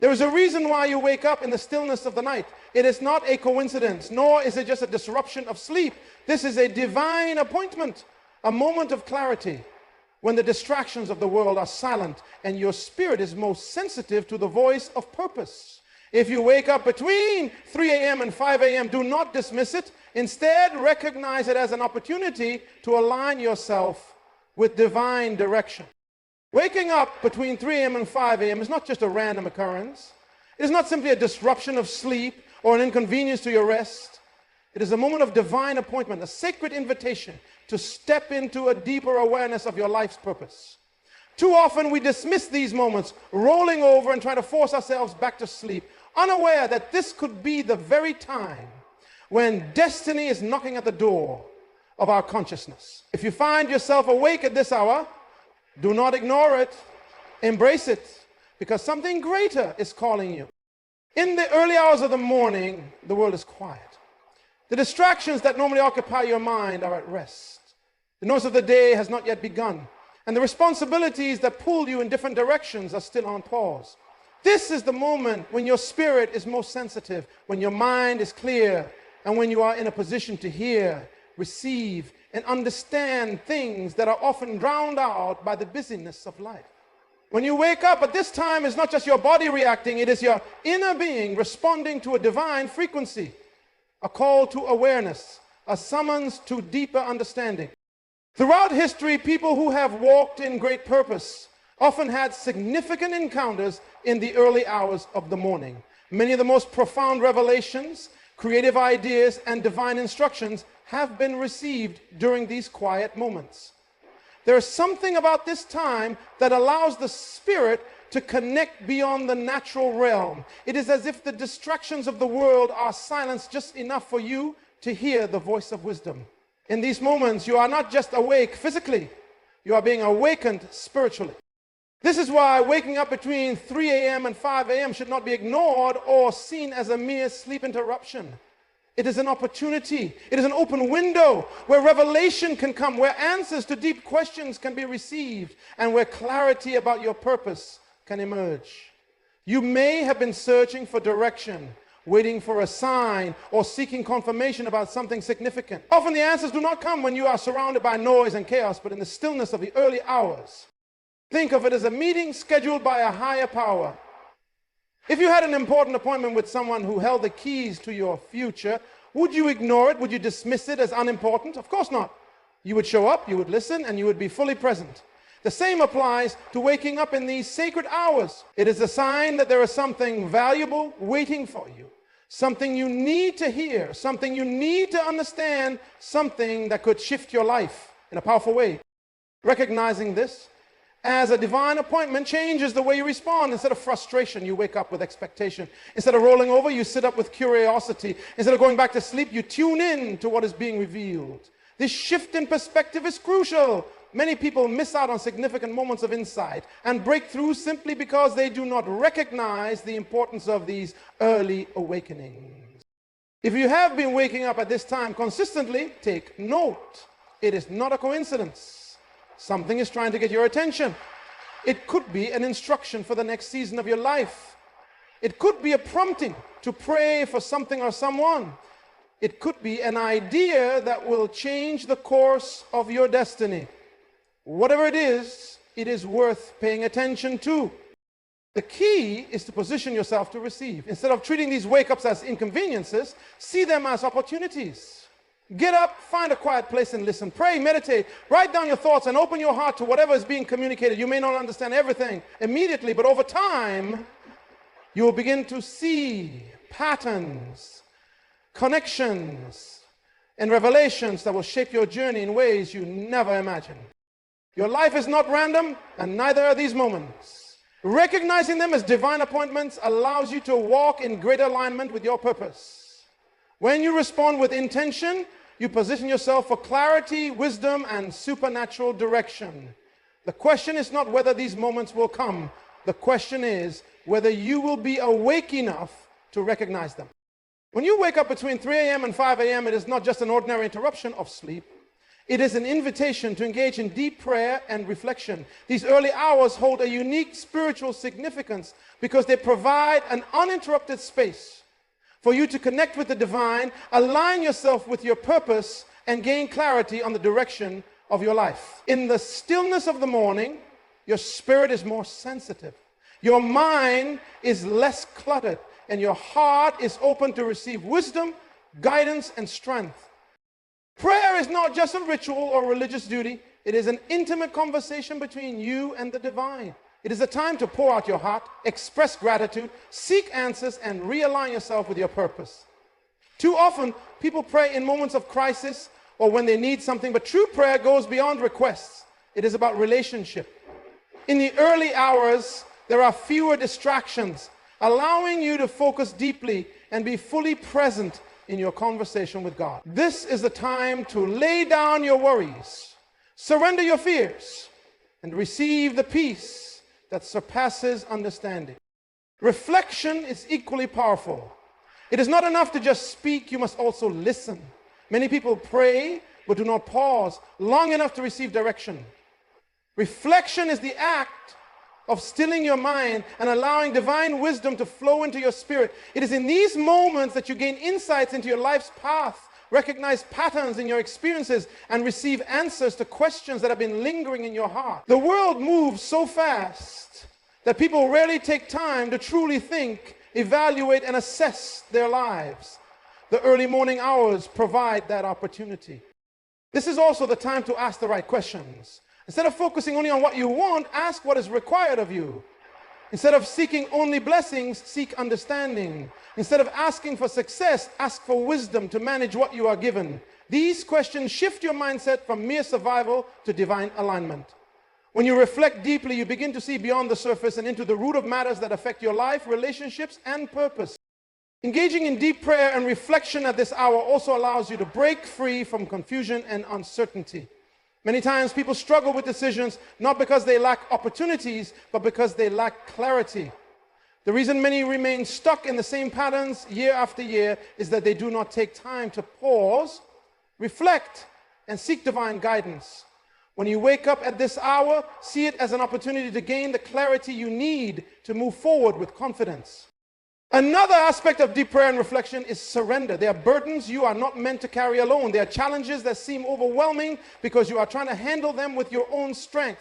There is a reason why you wake up in the stillness of the night. It is not a coincidence, nor is it just a disruption of sleep. This is a divine appointment, a moment of clarity when the distractions of the world are silent and your spirit is most sensitive to the voice of purpose. If you wake up between 3 a.m. and 5 a.m., do not dismiss it. Instead, recognize it as an opportunity to align yourself with divine direction. Waking up between 3 a.m. and 5 a.m. is not just a random occurrence. It is not simply a disruption of sleep or an inconvenience to your rest. It is a moment of divine appointment, a sacred invitation to step into a deeper awareness of your life's purpose. Too often we dismiss these moments, rolling over and trying to force ourselves back to sleep, unaware that this could be the very time when destiny is knocking at the door of our consciousness. If you find yourself awake at this hour, do not ignore it, embrace it, because something greater is calling you. In the early hours of the morning, the world is quiet. The distractions that normally occupy your mind are at rest. The noise of the day has not yet begun, and the responsibilities that pull you in different directions are still on pause. This is the moment when your spirit is most sensitive, when your mind is clear, and when you are in a position to hear, receive, and understand things that are often drowned out by the busyness of life. When you wake up at this time, it's not just your body reacting, it is your inner being responding to a divine frequency, a call to awareness, a summons to deeper understanding. Throughout history, people who have walked in great purpose often had significant encounters in the early hours of the morning. Many of the most profound revelations, creative ideas, and divine instructions have been received during these quiet moments. There is something about this time that allows the spirit to connect beyond the natural realm. It is as if the distractions of the world are silenced just enough for you to hear the voice of wisdom. In these moments, you are not just awake physically, you are being awakened spiritually. This is why waking up between 3 a.m. and 5 a.m. should not be ignored or seen as a mere sleep interruption. It is an opportunity. It is an open window where revelation can come, where answers to deep questions can be received, and where clarity about your purpose can emerge. You may have been searching for direction, waiting for a sign, or seeking confirmation about something significant. Often the answers do not come when you are surrounded by noise and chaos, but in the stillness of the early hours. Think of it as a meeting scheduled by a higher power. If you had an important appointment with someone who held the keys to your future, would you ignore it? Would you dismiss it as unimportant? Of course not. You would show up, you would listen, and you would be fully present. The same applies to waking up in these sacred hours. It is a sign that there is something valuable waiting for you, something you need to hear, something you need to understand, something that could shift your life in a powerful way. Recognizing this as a divine appointment changes the way you respond. Instead of frustration, you wake up with expectation. Instead of rolling over, you sit up with curiosity. Instead of going back to sleep, you tune in to what is being revealed. This shift in perspective is crucial. Many people miss out on significant moments of insight and breakthrough simply because they do not recognize the importance of these early awakenings. If you have been waking up at this time consistently, take note. It is not a coincidence. Something is trying to get your attention. It could be an instruction for the next season of your life. It could be a prompting to pray for something or someone. It could be an idea that will change the course of your destiny. Whatever it is worth paying attention to. The key is to position yourself to receive. Instead of treating these wake-ups as inconveniences, see them as opportunities. Get up, find a quiet place and listen. Pray, meditate, write down your thoughts and open your heart to whatever is being communicated. You may not understand everything immediately, but over time, you will begin to see patterns, connections, and revelations that will shape your journey in ways you never imagined. Your life is not random, and neither are these moments. Recognizing them as divine appointments allows you to walk in greater alignment with your purpose. When you respond with intention, you position yourself for clarity, wisdom, and supernatural direction. The question is not whether these moments will come. The question is whether you will be awake enough to recognize them. When you wake up between 3 a.m. and 5 a.m., it is not just an ordinary interruption of sleep. It is an invitation to engage in deep prayer and reflection. These early hours hold a unique spiritual significance because they provide an uninterrupted space for you to connect with the divine, align yourself with your purpose, and gain clarity on the direction of your life. In the stillness of the morning, your spirit is more sensitive. Your mind is less cluttered, and your heart is open to receive wisdom, guidance, and strength. Prayer is not just a ritual or religious duty. It is an intimate conversation between you and the divine. It is a time to pour out your heart, express gratitude, seek answers, and realign yourself with your purpose. Too often, people pray in moments of crisis or when they need something, but true prayer goes beyond requests. It is about relationship. In the early hours, there are fewer distractions, allowing you to focus deeply and be fully present in your conversation with God. This is the time to lay down your worries, surrender your fears, and receive the peace that surpasses understanding. Reflection is equally powerful. It is not enough to just speak, you must also listen. Many people pray but do not pause long enough to receive direction. Reflection is the act of stilling your mind and allowing divine wisdom to flow into your spirit. It is in these moments that you gain insights into your life's path, recognize patterns in your experiences, and receive answers to questions that have been lingering in your heart. The world moves so fast that people rarely take time to truly think, evaluate, and assess their lives. The early morning hours provide that opportunity. This is also the time to ask the right questions. Instead of focusing only on what you want, ask what is required of you. Instead of seeking only blessings, seek understanding. Instead of asking for success, ask for wisdom to manage what you are given. These questions shift your mindset from mere survival to divine alignment. When you reflect deeply, you begin to see beyond the surface and into the root of matters that affect your life, relationships, and purpose. Engaging in deep prayer and reflection at this hour also allows you to break free from confusion and uncertainty. Many times people struggle with decisions not because they lack opportunities, but because they lack clarity. The reason many remain stuck in the same patterns year after year is that they do not take time to pause, reflect, and seek divine guidance. When you wake up at this hour, see it as an opportunity to gain the clarity you need to move forward with confidence. Another aspect of deep prayer and reflection is surrender. There are burdens you are not meant to carry alone. There are challenges that seem overwhelming because you are trying to handle them with your own strength.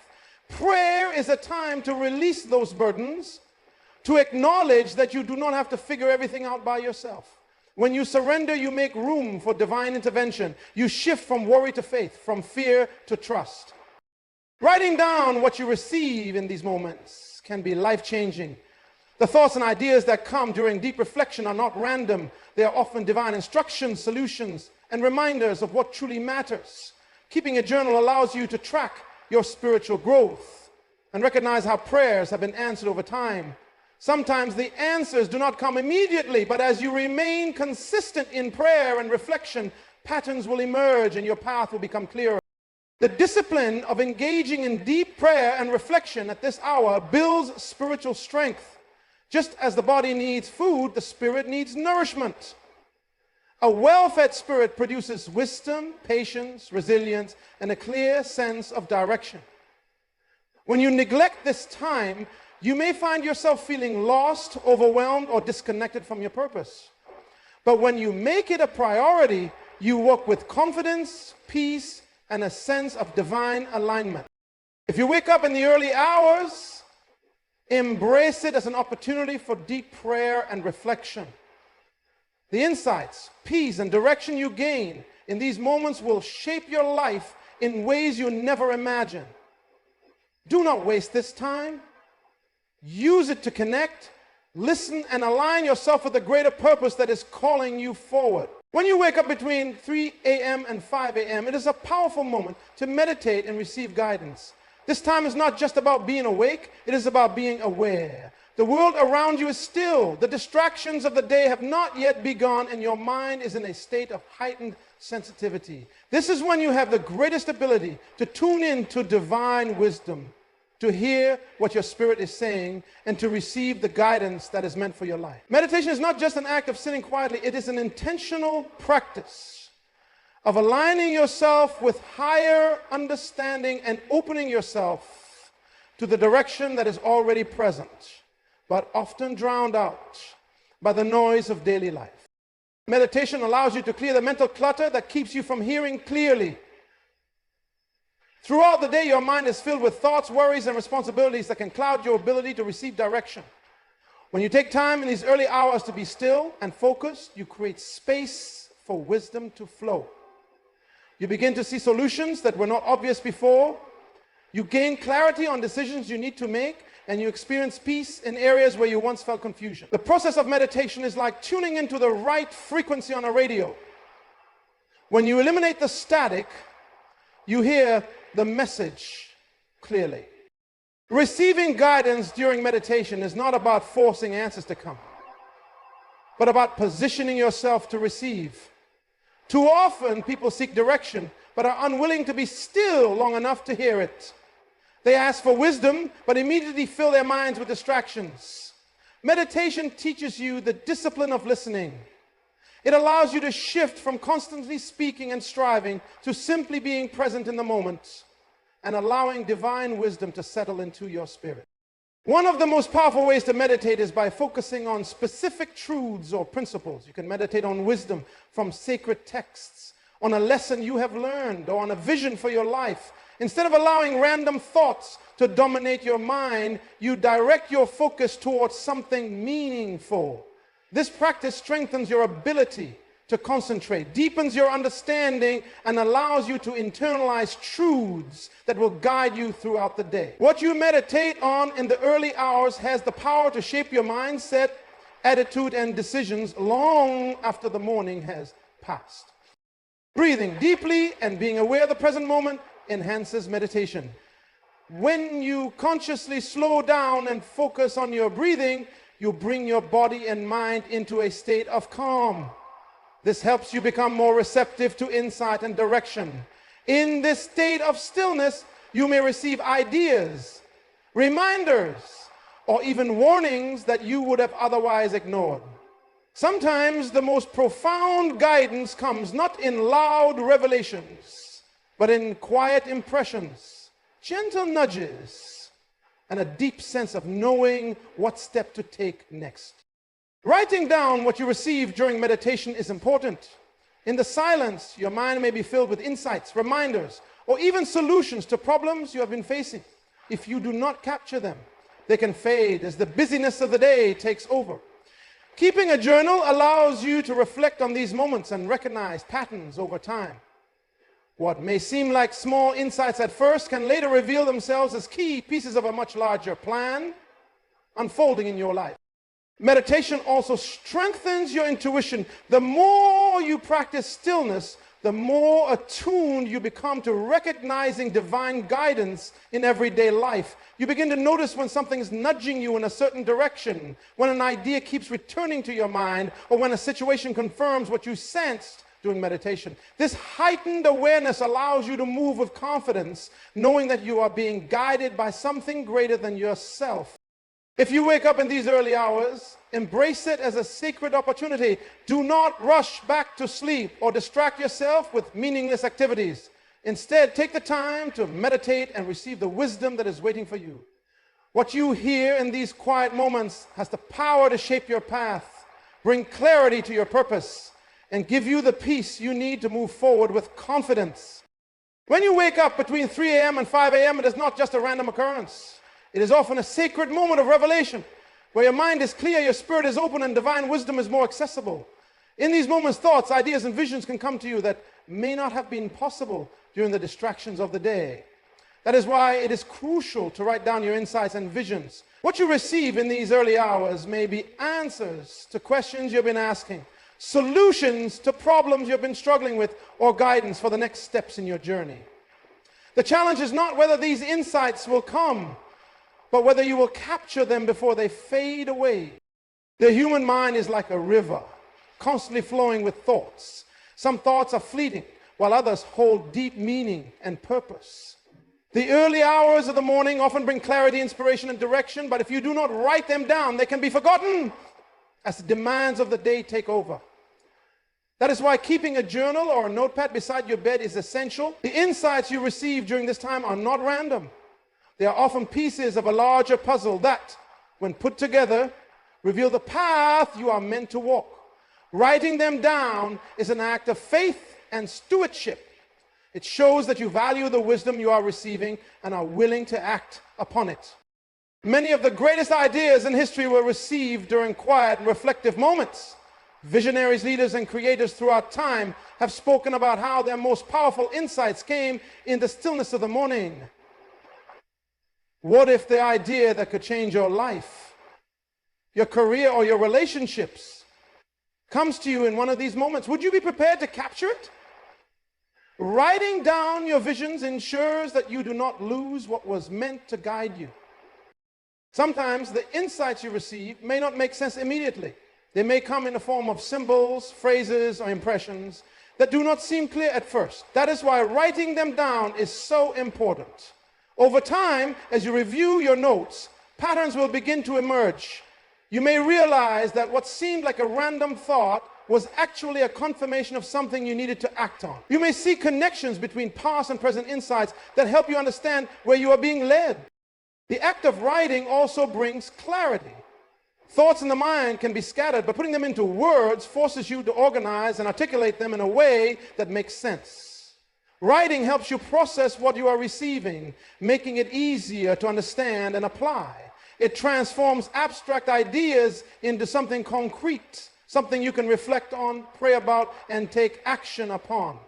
Prayer is a time to release those burdens, to acknowledge that you do not have to figure everything out by yourself. When you surrender, you make room for divine intervention. You shift from worry to faith, from fear to trust. Writing down what you receive in these moments can be life-changing. The thoughts and ideas that come during deep reflection are not random. They are often divine instructions, solutions, and reminders of what truly matters. Keeping a journal allows you to track your spiritual growth and recognize how prayers have been answered over time. Sometimes the answers do not come immediately, but as you remain consistent in prayer and reflection, patterns will emerge and your path will become clearer. The discipline of engaging in deep prayer and reflection at this hour builds spiritual strength. Just as the body needs food, the spirit needs nourishment. A well-fed spirit produces wisdom, patience, resilience, and a clear sense of direction. When you neglect this time, you may find yourself feeling lost, overwhelmed, or disconnected from your purpose. But when you make it a priority, you walk with confidence, peace, and a sense of divine alignment. If you wake up in the early hours, embrace it as an opportunity for deep prayer and reflection. The insights, peace, and direction you gain in these moments will shape your life in ways you never imagined. Do not waste this time. Use it to connect, listen, and align yourself with the greater purpose that is calling you forward. When you wake up between 3 a.m. and 5 a.m., it is a powerful moment to meditate and receive guidance. This time is not just about being awake, it is about being aware. The world around you is still. The distractions of the day have not yet begun, and your mind is in a state of heightened sensitivity. This is when you have the greatest ability to tune in to divine wisdom, to hear what your spirit is saying, and to receive the guidance that is meant for your life. Meditation is not just an act of sitting quietly, it is an intentional practice. of aligning yourself with higher understanding and opening yourself to the direction that is already present, but often drowned out by the noise of daily life. Meditation allows you to clear the mental clutter that keeps you from hearing clearly. Throughout the day, your mind is filled with thoughts, worries, and responsibilities that can cloud your ability to receive direction. When you take time in these early hours to be still and focused, you create space for wisdom to flow. You begin to see solutions that were not obvious before. You gain clarity on decisions you need to make, and you experience peace in areas where you once felt confusion. The process of meditation is like tuning into the right frequency on a radio. When you eliminate the static, you hear the message clearly. Receiving guidance during meditation is not about forcing answers to come, but about positioning yourself to receive. Too often, people seek direction, but are unwilling to be still long enough to hear it. They ask for wisdom, but immediately fill their minds with distractions. Meditation teaches you the discipline of listening. It allows you to shift from constantly speaking and striving to simply being present in the moment and allowing divine wisdom to settle into your spirit. One of the most powerful ways to meditate is by focusing on specific truths or principles. You can meditate on wisdom from sacred texts, on a lesson you have learned, or on a vision for your life. Instead of allowing random thoughts to dominate your mind, you direct your focus towards something meaningful. This practice strengthens your ability to concentrate, deepens your understanding, and allows you to internalize truths that will guide you throughout the day. What you meditate on in the early hours has the power to shape your mindset, attitude, and decisions long after the morning has passed. Breathing deeply and being aware of the present moment enhances meditation. When you consciously slow down and focus on your breathing, you bring your body and mind into a state of calm. This helps you become more receptive to insight and direction. In this state of stillness, you may receive ideas, reminders, or even warnings that you would have otherwise ignored. Sometimes the most profound guidance comes not in loud revelations, but in quiet impressions, gentle nudges, and a deep sense of knowing what step to take next. Writing down what you receive during meditation is important. In the silence, your mind may be filled with insights, reminders, or even solutions to problems you have been facing. If you do not capture them, they can fade as the busyness of the day takes over. Keeping a journal allows you to reflect on these moments and recognize patterns over time. What may seem like small insights at first can later reveal themselves as key pieces of a much larger plan unfolding in your life. Meditation also strengthens your intuition. The more you practice stillness, the more attuned you become to recognizing divine guidance in everyday life. You begin to notice when something is nudging you in a certain direction, when an idea keeps returning to your mind, or when a situation confirms what you sensed during meditation. This heightened awareness allows you to move with confidence, knowing that you are being guided by something greater than yourself. If you wake up in these early hours, embrace it as a sacred opportunity. Do not rush back to sleep or distract yourself with meaningless activities. Instead, take the time to meditate and receive the wisdom that is waiting for you. What you hear in these quiet moments has the power to shape your path, bring clarity to your purpose, and give you the peace you need to move forward with confidence. When you wake up between 3 a.m. and 5 a.m., it is not just a random occurrence. It is often a sacred moment of revelation where your mind is clear, your spirit is open, and divine wisdom is more accessible. In these moments, thoughts, ideas, and visions can come to you that may not have been possible during the distractions of the day. That is why it is crucial to write down your insights and visions. What you receive in these early hours may be answers to questions you've been asking, solutions to problems you've been struggling with, or guidance for the next steps in your journey. The challenge is not whether these insights will come, but whether you will capture them before they fade away. The human mind is like a river, constantly flowing with thoughts. Some thoughts are fleeting, while others hold deep meaning and purpose. The early hours of the morning often bring clarity, inspiration, and direction, but if you do not write them down, they can be forgotten as the demands of the day take over. That is why keeping a journal or a notepad beside your bed is essential. The insights you receive during this time are not random. They are often pieces of a larger puzzle that, when put together, reveal the path you are meant to walk. Writing them down is an act of faith and stewardship. It shows that you value the wisdom you are receiving and are willing to act upon it. Many of the greatest ideas in history were received during quiet and reflective moments. Visionaries, leaders, and creators throughout time have spoken about how their most powerful insights came in the stillness of the morning. What if the idea that could change your life, your career, or your relationships comes to you in one of these moments? Would you be prepared to capture it? Writing down your visions ensures that you do not lose what was meant to guide you. Sometimes the insights you receive may not make sense immediately. They may come in the form of symbols, phrases, or impressions that do not seem clear at first. That is why writing them down is so important. Over time, as you review your notes, patterns will begin to emerge. You may realize that what seemed like a random thought was actually a confirmation of something you needed to act on. You may see connections between past and present insights that help you understand where you are being led. The act of writing also brings clarity. Thoughts in the mind can be scattered, but putting them into words forces you to organize and articulate them in a way that makes sense. Writing helps you process what you are receiving, making it easier to understand and apply. It transforms abstract ideas into something concrete, something you can reflect on, pray about, and take action upon.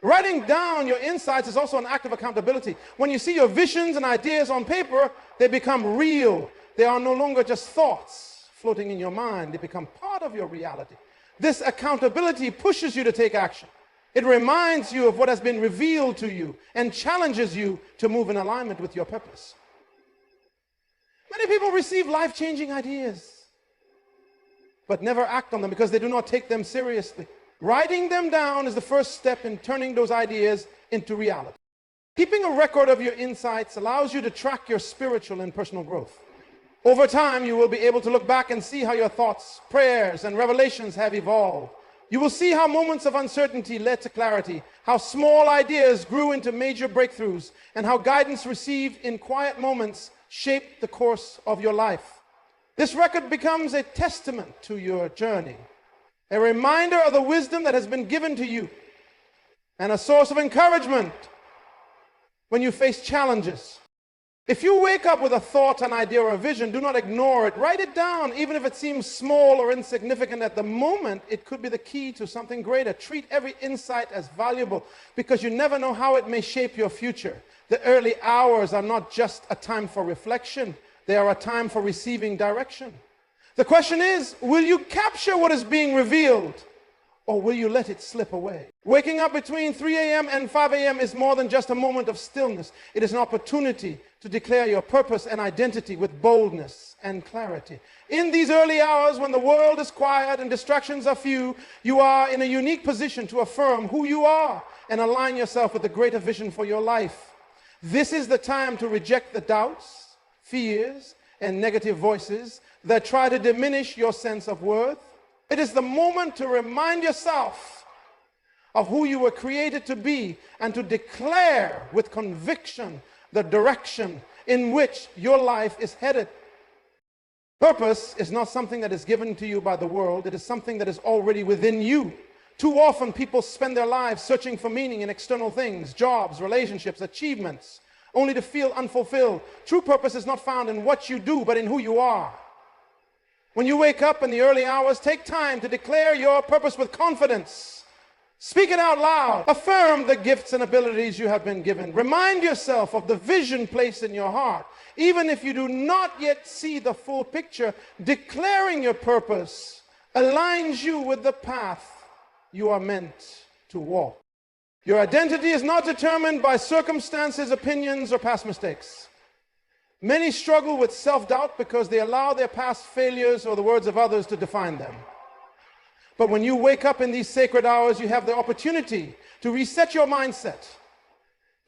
Writing down your insights is also an act of accountability. When you see your visions and ideas on paper, they become real. They are no longer just thoughts floating in your mind. They become part of your reality. This accountability pushes you to take action. It reminds you of what has been revealed to you and challenges you to move in alignment with your purpose. Many people receive life-changing ideas, but never act on them because they do not take them seriously. Writing them down is the first step in turning those ideas into reality. Keeping a record of your insights allows you to track your spiritual and personal growth. Over time, you will be able to look back and see how your thoughts, prayers, and revelations have evolved. You will see how moments of uncertainty led to clarity, how small ideas grew into major breakthroughs, and how guidance received in quiet moments shaped the course of your life. This record becomes a testament to your journey, a reminder of the wisdom that has been given to you, and a source of encouragement when you face challenges. If you wake up with a thought, an idea, or a vision, do not ignore it. Write it down, even if it seems small or insignificant at the moment. It could be the key to something greater. Treat every insight as valuable because you never know how it may shape your future. The early hours are not just a time for reflection. They are a time for receiving direction. The question is, will you capture what is being revealed, or will you let it slip away? Waking up between 3 a.m. and 5 a.m. is more than just a moment of stillness. It is an opportunity to declare your purpose and identity with boldness and clarity. In these early hours, when the world is quiet and distractions are few, you are in a unique position to affirm who you are and align yourself with the greater vision for your life. This is the time to reject the doubts, fears, and negative voices that try to diminish your sense of worth. It is the moment to remind yourself of who you were created to be and to declare with conviction the direction in which your life is headed. Purpose is not something that is given to you by the world. It is something that is already within you. Too often people spend their lives searching for meaning in external things, jobs, relationships, achievements, only to feel unfulfilled. True purpose is not found in what you do, but in who you are. When you wake up in the early hours, take time to declare your purpose with confidence. Speak it out loud. Affirm the gifts and abilities you have been given. Remind yourself of the vision placed in your heart. Even if you do not yet see the full picture, declaring your purpose aligns you with the path you are meant to walk. Your identity is not determined by circumstances, opinions, or past mistakes. Many struggle with self-doubt because they allow their past failures or the words of others to define them. But when you wake up in these sacred hours, you have the opportunity to reset your mindset.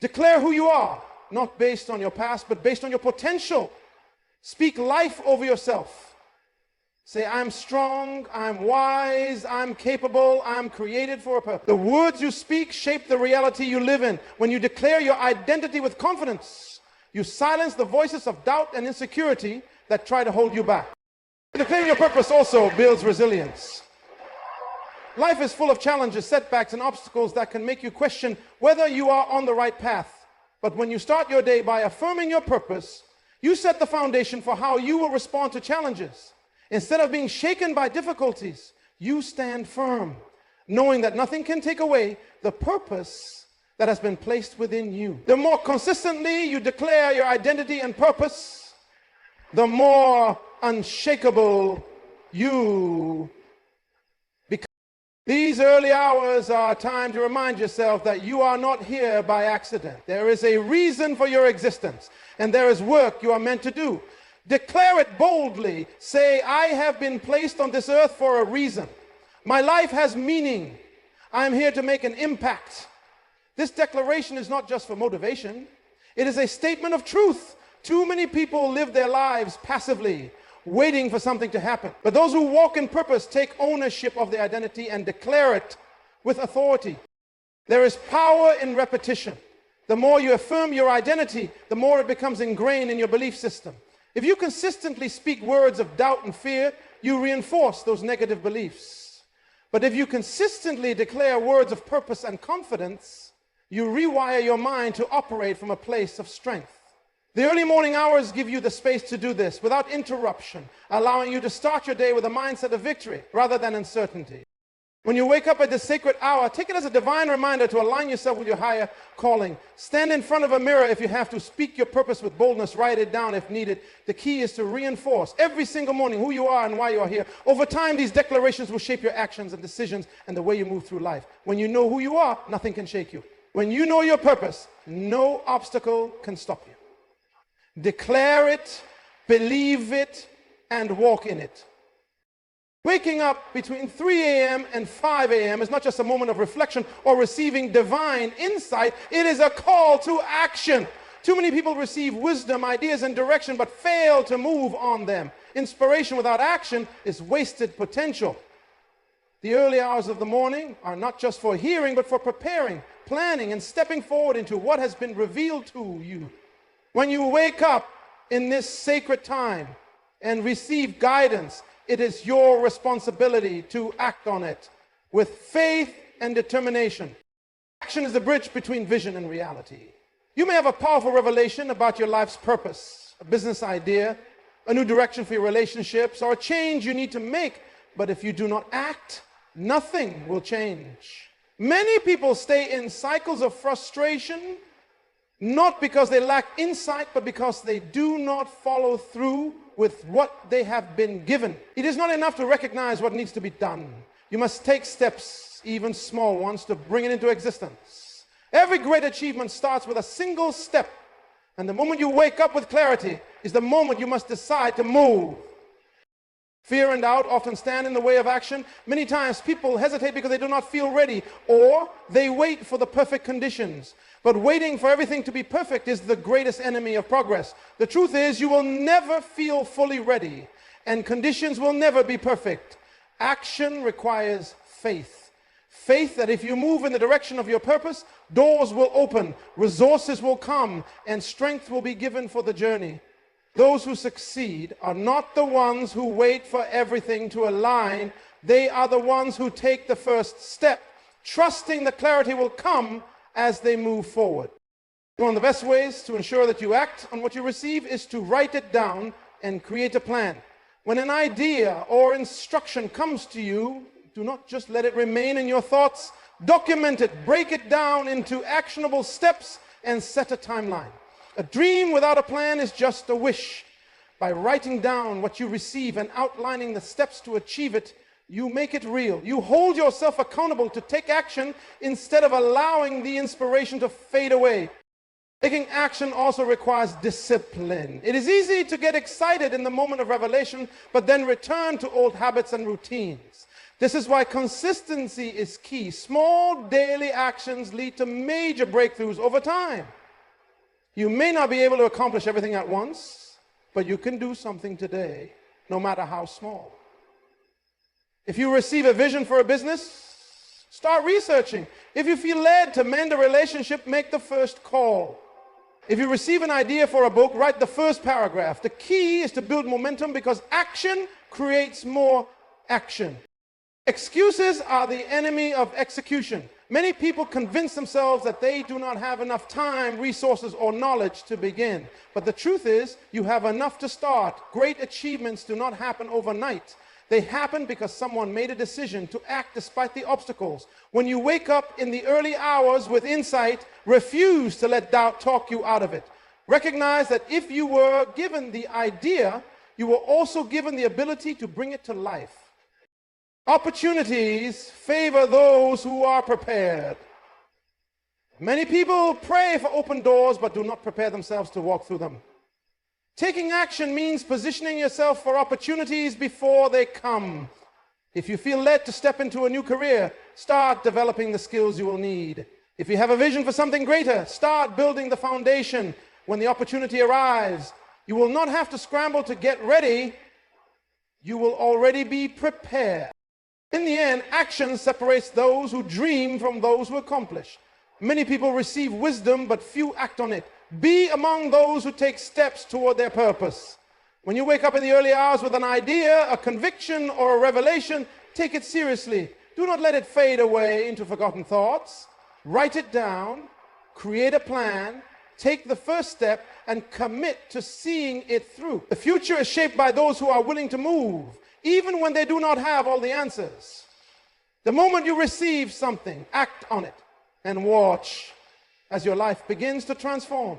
Declare who you are, not based on your past, but based on your potential. Speak life over yourself. Say, I'm strong, I'm wise, I'm capable, I'm created for a purpose. The words you speak shape the reality you live in. When you declare your identity with confidence, you silence the voices of doubt and insecurity that try to hold you back. Declaring your purpose also builds resilience. Life is full of challenges, setbacks, and obstacles that can make you question whether you are on the right path. But when you start your day by affirming your purpose, you set the foundation for how you will respond to challenges. Instead of being shaken by difficulties, you stand firm, knowing that nothing can take away the purpose that has been placed within you. The more consistently you declare your identity and purpose, the more unshakable you become. These early hours are a time to remind yourself that you are not here by accident. There is a reason for your existence, and there is work you are meant to do. Declare it boldly. Say, I have been placed on this earth for a reason. My life has meaning. I am here to make an impact. This declaration is not just for motivation. It is a statement of truth. Too many people live their lives passively, waiting for something to happen. But those who walk in purpose take ownership of their identity and declare it with authority. There is power in repetition. The more you affirm your identity, the more it becomes ingrained in your belief system. If you consistently speak words of doubt and fear, you reinforce those negative beliefs. But if you consistently declare words of purpose and confidence, you rewire your mind to operate from a place of strength. The early morning hours give you the space to do this without interruption, allowing you to start your day with a mindset of victory rather than uncertainty. When you wake up at this sacred hour, take it as a divine reminder to align yourself with your higher calling. Stand in front of a mirror if you have to. Speak your purpose with boldness. Write it down if needed. The key is to reinforce every single morning who you are and why you are here. Over time, these declarations will shape your actions and decisions and the way you move through life. When you know who you are, nothing can shake you. When you know your purpose, no obstacle can stop you. Declare it, believe it, and walk in it. Waking up between 3 a.m. and 5 a.m. is not just a moment of reflection or receiving divine insight. It is a call to action. Too many people receive wisdom, ideas, and direction, but fail to move on them. Inspiration without action is wasted potential. The early hours of the morning are not just for hearing, but for preparing, planning, and stepping forward into what has been revealed to you. When you wake up in this sacred time and receive guidance, it is your responsibility to act on it with faith and determination. Action is the bridge between vision and reality. You may have a powerful revelation about your life's purpose, a business idea, a new direction for your relationships, or a change you need to make, but if you do not act, nothing will change. Many people stay in cycles of frustration, not because they lack insight, but because they do not follow through with what they have been given. It is not enough to recognize what needs to be done. You must take steps, even small ones, to bring it into existence. Every great achievement starts with a single step. And the moment you wake up with clarity is the moment you must decide to move. Fear and doubt often stand in the way of action. Many times people hesitate because they do not feel ready, or they wait for the perfect conditions. But waiting for everything to be perfect is the greatest enemy of progress. The truth is, you will never feel fully ready, and conditions will never be perfect. Action requires faith. Faith that if you move in the direction of your purpose, doors will open, resources will come, and strength will be given for the journey. Those who succeed are not the ones who wait for everything to align. They are the ones who take the first step, trusting that clarity will come as they move forward. One of the best ways to ensure that you act on what you receive is to write it down and create a plan. When an idea or instruction comes to you, do not just let it remain in your thoughts. Document it, break it down into actionable steps, and set a timeline. A dream without a plan is just a wish. By writing down what you receive and outlining the steps to achieve it, you make it real. You hold yourself accountable to take action instead of allowing the inspiration to fade away. Taking action also requires discipline. It is easy to get excited in the moment of revelation, but then return to old habits and routines. This is why consistency is key. Small daily actions lead to major breakthroughs over time. You may not be able to accomplish everything at once, but you can do something today, no matter how small. If you receive a vision for a business, start researching. If you feel led to mend a relationship, make the first call. If you receive an idea for a book, write the first paragraph. The key is to build momentum because action creates more action. Excuses are the enemy of execution. Many people convince themselves that they do not have enough time, resources, or knowledge to begin. But the truth is, you have enough to start. Great achievements do not happen overnight. They happen because someone made a decision to act despite the obstacles. When you wake up in the early hours with insight, refuse to let doubt talk you out of it. Recognize that if you were given the idea, you were also given the ability to bring it to life. Opportunities favor those who are prepared. Many people pray for open doors but do not prepare themselves to walk through them. Taking action means positioning yourself for opportunities before they come. If you feel led to step into a new career, start developing the skills you will need. If you have a vision for something greater, start building the foundation. When the opportunity arrives, you will not have to scramble to get ready. You will already be prepared. In the end, action separates those who dream from those who accomplish. Many people receive wisdom, but few act on it. Be among those who take steps toward their purpose. When you wake up in the early hours with an idea, a conviction, or a revelation, take it seriously. Do not let it fade away into forgotten thoughts. Write it down, create a plan, take the first step, and commit to seeing it through. The future is shaped by those who are willing to move, even when they do not have all the answers. The moment you receive something, act on it and watch as your life begins to transform.